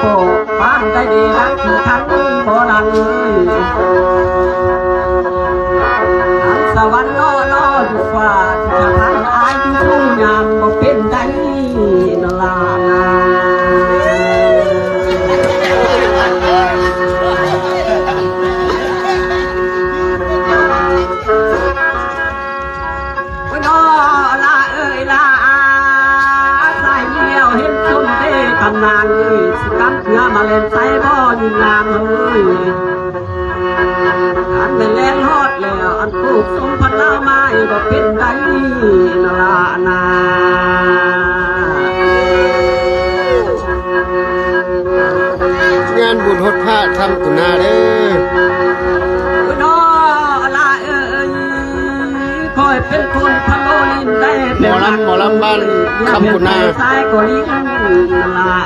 โปบ้านได้ดีรักถึงทั้งบ่ดังอันสวรรค์ล้ออยู่ฟ้าที่จะพันอายอยู่ทุ่งยามบ่เป็นได้นลานางเอ้ยสิกำเกลือมาเล่นใส่บ่อยิงงามเอ้ยอันเป็นแลนฮอดแล้วอันปลูกสมพันธุ์ลาวไม้บ่เป็นได้นาลานางานบุญฮดผ้าทำตุนาเด้อน้อลาเอ้ยคอยเป็นคนพะโลลินได้หมอลำบ้านคำตุนาสายก็ลิ้นลา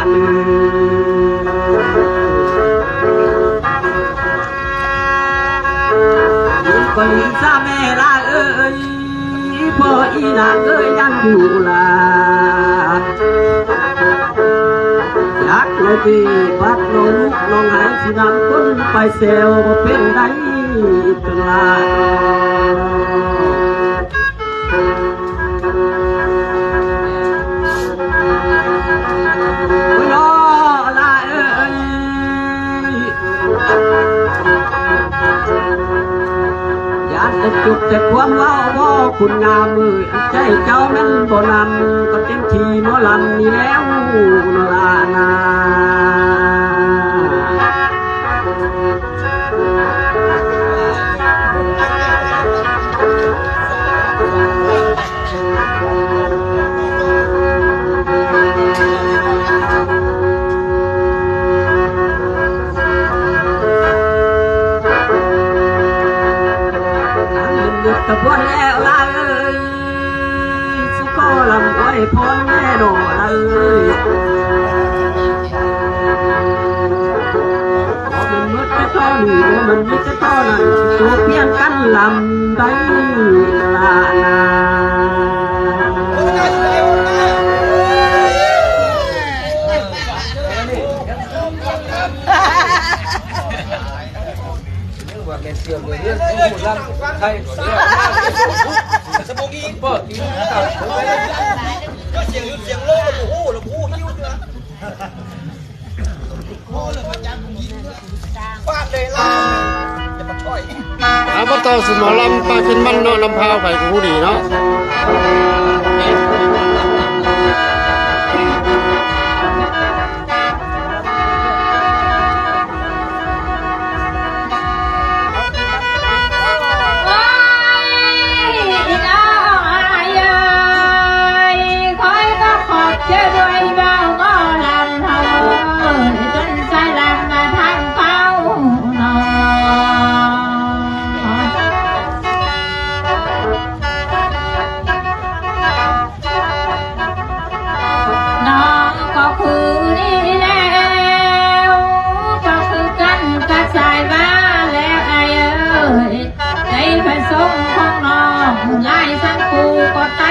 ก็ลิ้นซาแม่ลาเอ้ยพ่ออีนางเอ้ยยังอยู่ลาอยากเลยปีบัดน้องลูกน้องหายสินำคนไปเซลบ่เป็นได้จนลาจุดแต่ความเล่าว่าคุณงามมือใจเจ้านั้นบ่นำก็เต็มทีหมอลำนี่แล้วนลานากระบวนแล้วลาเอ้ยสุขลำอ้อยพรแม่ดอกลาเอ้ยพอมันมืดไปตอนนี้มันมีแต่ตอนนั้นตัวเพียงกันลำได้ลานาเป็นเสื่อมเลยเรื่องของหมดลำไทยสมองอีเปิดกินตับก็เสียงเสียงโลกโอ้โหแล้วโอ้ยิ้วเนื้อโอ้แล้วมันยังยินฟาดเลยล่ะจะมาช่วยบ่ต่อสมอลำปลาขึ้นมันเนาะลำพาวไปกูดีเนาะยายสังกูก็ไต